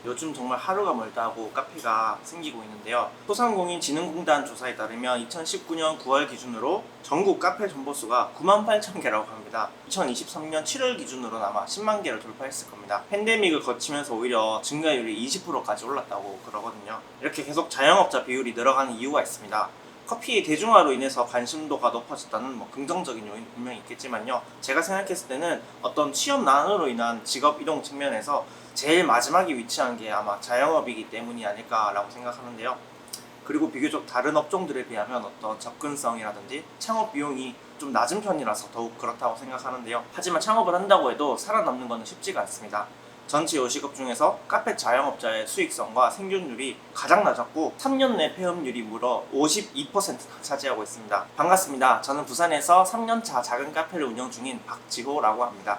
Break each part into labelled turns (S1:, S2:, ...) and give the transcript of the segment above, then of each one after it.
S1: 요즘 정말 하루가 멀다 하고 카페가 생기고 있는데요. 소상공인진흥공단 조사에 따르면 2019년 9월 기준으로 전국 카페 점포수가 98,000개라고 합니다. 2023년 7월 기준으로는 아마 10만 개를 돌파했을 겁니다. 팬데믹을 거치면서 오히려 증가율이 20%까지 올랐다고 그러거든요. 이렇게 계속 자영업자 비율이 늘어가는 이유가 있습니다. 커피 대중화로 인해서 관심도가 높아졌다는 긍정적인 요인 분명히 있겠지만요. 제가 생각했을 때는 어떤 취업난으로 인한 직업 이동 측면에서 제일 마지막에 위치한 게 아마 자영업이기 때문이 아닐까라고 생각하는데요. 그리고 비교적 다른 업종들에 비하면 어떤 접근성이라든지 창업 비용이 좀 낮은 편이라서 더욱 그렇다고 생각하는데요. 하지만 창업을 한다고 해도 살아남는 것은 쉽지가 않습니다. 전체 요식업 중에서 카페 자영업자의 수익성과 생존율이 가장 낮았고 3년 내 폐업률이 무려 52%나 차지하고 있습니다. 반갑습니다. 저는 부산에서 3년차 작은 카페를 운영 중인 박지호라고 합니다.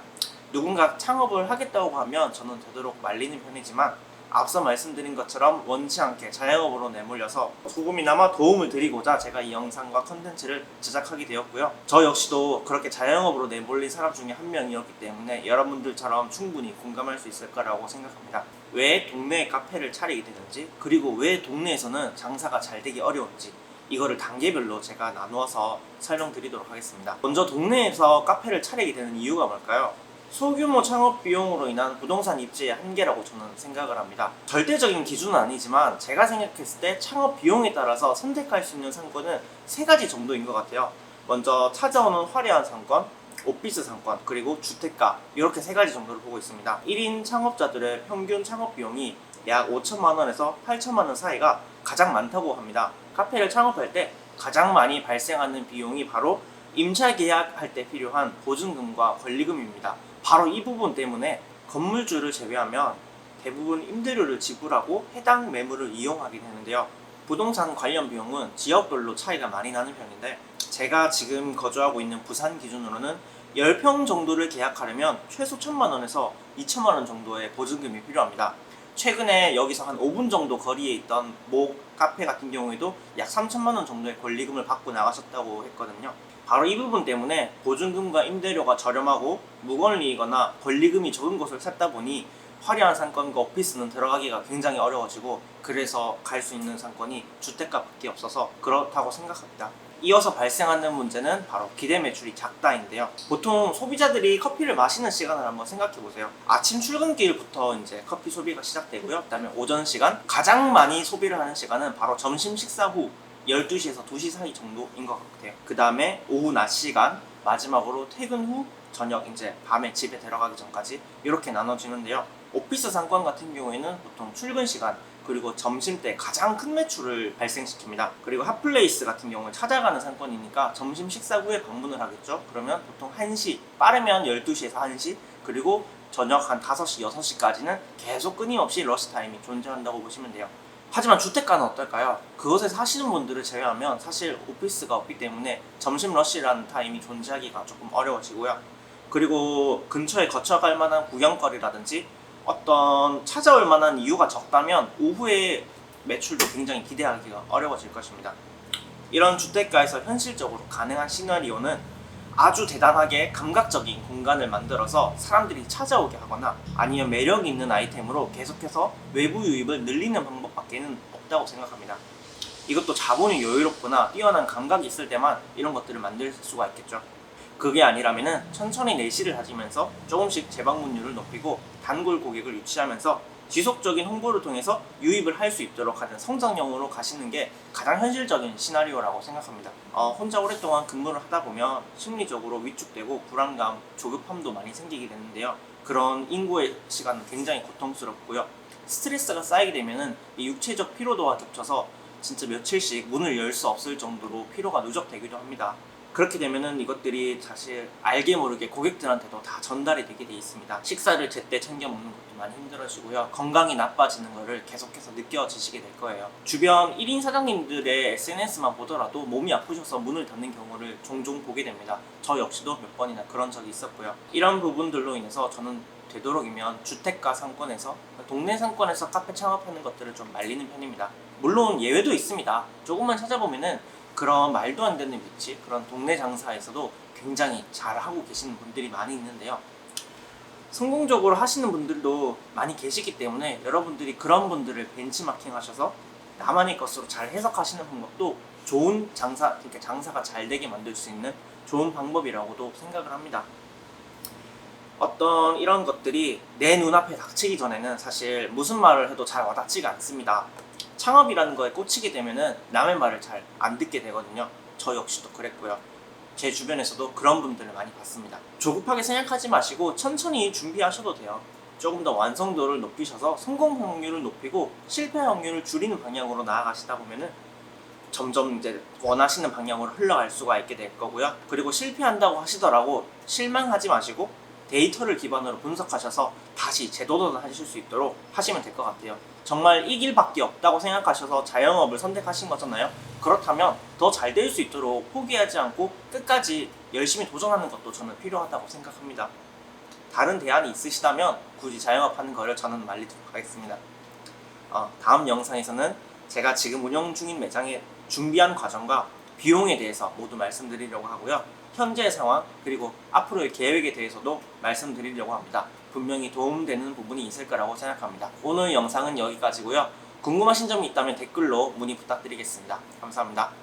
S1: 누군가 창업을 하겠다고 하면 저는 되도록 말리는 편이지만 앞서 말씀드린 것처럼 원치 않게 자영업으로 내몰려서 조금이나마 도움을 드리고자 제가 이 영상과 컨텐츠를 제작하게 되었고요. 저 역시도 그렇게 자영업으로 내몰린 사람 중에 한 명이었기 때문에 여러분들처럼 충분히 공감할 수 있을 거라고 생각합니다. 왜 동네에 카페를 차리게 되는지, 그리고 왜 동네에서는 장사가 잘 되기 어려운지, 이거를 단계별로 제가 나누어서 설명드리도록 하겠습니다. 먼저 동네에서 카페를 차리게 되는 이유가 뭘까요? 소규모 창업 비용으로 인한 부동산 입지의 한계라고 저는 생각을 합니다. 절대적인 기준은 아니지만 제가 생각했을 때 창업 비용에 따라서 선택할 수 있는 상권은 세 가지 정도인 것 같아요. 먼저 찾아오는 화려한 상권, 오피스 상권, 그리고 주택가, 이렇게 세 가지 정도를 보고 있습니다. 1인 창업자들의 평균 창업 비용이 약 5천만 원에서 8천만 원 사이가 가장 많다고 합니다. 카페를 창업할 때 가장 많이 발생하는 비용이 바로 임차 계약할 때 필요한 보증금과 권리금입니다. 바로 이 부분 때문에 건물주를 제외하면 대부분 임대료를 지불하고 해당 매물을 이용하게 되는데요. 부동산 관련 비용은 지역별로 차이가 많이 나는 편인데 제가 지금 거주하고 있는 부산 기준으로는 10평 정도를 계약하려면 최소 1,000만 원에서 2천만 원 정도의 보증금이 필요합니다. 최근에 여기서 한 5분 정도 거리에 있던 모 카페 같은 경우에도 약 3천만 원 정도의 권리금을 받고 나가셨다고 했거든요. 바로 이 부분 때문에 보증금과 임대료가 저렴하고 무권리이거나 권리금이 적은 곳을 찾다 보니 화려한 상권과 오피스는 들어가기가 굉장히 어려워지고, 그래서 갈 수 있는 상권이 주택가밖에 없어서 그렇다고 생각합니다. 이어서 발생하는 문제는 바로 기대 매출이 작다인데요. 보통 소비자들이 커피를 마시는 시간을 한번 생각해 보세요. 아침 출근길부터 이제 커피 소비가 시작되고요. 그다음에 오전 시간, 가장 많이 소비를 하는 시간은 바로 점심 식사 후 12시에서 2시 사이 정도인 것 같아요. 그 다음에 오후 낮 시간, 마지막으로 퇴근 후 저녁 이제 밤에 집에 들어가기 전까지 이렇게 나눠지는데요. 오피스 상권 같은 경우에는 보통 출근 시간 그리고 점심때 가장 큰 매출을 발생시킵니다. 그리고 핫플레이스 같은 경우는 찾아가는 상권이니까 점심 식사 후에 방문을 하겠죠. 그러면 보통 1시, 빠르면 12시에서 1시, 그리고 저녁 한 5시, 6시까지는 계속 끊임없이 러시타임이 존재한다고 보시면 돼요. 하지만 주택가는 어떨까요? 그것에 사시는 분들을 제외하면 사실 오피스가 없기 때문에 점심 러시라는 타임이 존재하기가 조금 어려워지고요. 그리고 근처에 거쳐갈 만한 구경거리라든지 어떤 찾아올 만한 이유가 적다면 오후에 매출도 굉장히 기대하기가 어려워질 것입니다. 이런 주택가에서 현실적으로 가능한 시나리오는 아주 대단하게 감각적인 공간을 만들어서 사람들이 찾아오게 하거나 아니면 매력 있는 아이템으로 계속해서 외부 유입을 늘리는 방법밖에는 없다고 생각합니다. 이것도 자본이 여유롭거나 뛰어난 감각이 있을 때만 이런 것들을 만들 수가 있겠죠. 그게 아니라면은 천천히 내실을 다지면서 조금씩 재방문율을 높이고 단골 고객을 유치하면서 지속적인 홍보를 통해서 유입을 할 수 있도록 하는 성장형으로 가시는 게 가장 현실적인 시나리오라고 생각합니다. 혼자 오랫동안 근무를 하다 보면 심리적으로 위축되고 불안감, 조급함도 많이 생기게 되는데요. 그런 인고의 시간은 굉장히 고통스럽고요. 스트레스가 쌓이게 되면은 이 육체적 피로도와 겹쳐서 진짜 며칠씩 문을 열 수 없을 정도로 피로가 누적되기도 합니다. 그렇게 되면은 이것들이 사실 알게 모르게 고객들한테도 다 전달이 되게 돼 있습니다. 식사를 제때 챙겨 먹는 것도 많이 힘들어지고요. 건강이 나빠지는 것을 계속해서 느껴지시게 될 거예요. 주변 1인 사장님들의 SNS만 보더라도 몸이 아프셔서 문을 닫는 경우를 종종 보게 됩니다. 저 역시도 몇 번이나 그런 적이 있었고요. 이런 부분들로 인해서 저는 되도록이면 주택가 상권에서, 동네 상권에서 카페 창업하는 것들을 좀 말리는 편입니다. 물론 예외도 있습니다. 조금만 찾아보면은 그런 말도 안 되는 위치, 그런 동네 장사에서도 굉장히 잘하고 계시는 분들이 많이 있는데요. 성공적으로 하시는 분들도 많이 계시기 때문에 여러분들이 그런 분들을 벤치마킹 하셔서 나만의 것으로 잘 해석하시는 방법도 좋은 그러니까 장사가 잘 되게 만들 수 있는 좋은 방법이라고도 생각을 합니다. 어떤 이런 것들이 내 눈앞에 닥치기 전에는 사실 무슨 말을 해도 잘 와닿지가 않습니다. 창업이라는 거에 꽂히게 되면은 남의 말을 잘 안 듣게 되거든요. 저 역시도 그랬고요. 제 주변에서도 그런 분들을 많이 봤습니다. 조급하게 생각하지 마시고 천천히 준비하셔도 돼요. 조금 더 완성도를 높이셔서 성공 확률을 높이고 실패 확률을 줄이는 방향으로 나아가시다 보면은 점점 이제 원하시는 방향으로 흘러갈 수가 있게 될 거고요. 그리고 실패한다고 하시더라도 실망하지 마시고 데이터를 기반으로 분석하셔서 다시 재도전하실 수 있도록 하시면 될 것 같아요. 정말 이 길밖에 없다고 생각하셔서 자영업을 선택하신 거잖아요. 그렇다면 더 잘 될 수 있도록 포기하지 않고 끝까지 열심히 도전하는 것도 저는 필요하다고 생각합니다. 다른 대안이 있으시다면 굳이 자영업하는 거를 저는 말리도록 하겠습니다. 다음 영상에서는 제가 지금 운영 중인 매장의 준비한 과정과 비용에 대해서 모두 말씀드리려고 하고요. 현재의 상황 그리고 앞으로의 계획에 대해서도 말씀드리려고 합니다. 분명히 도움되는 부분이 있을 거라고 생각합니다. 오늘 영상은 여기까지고요. 궁금하신 점이 있다면 댓글로 문의 부탁드리겠습니다. 감사합니다.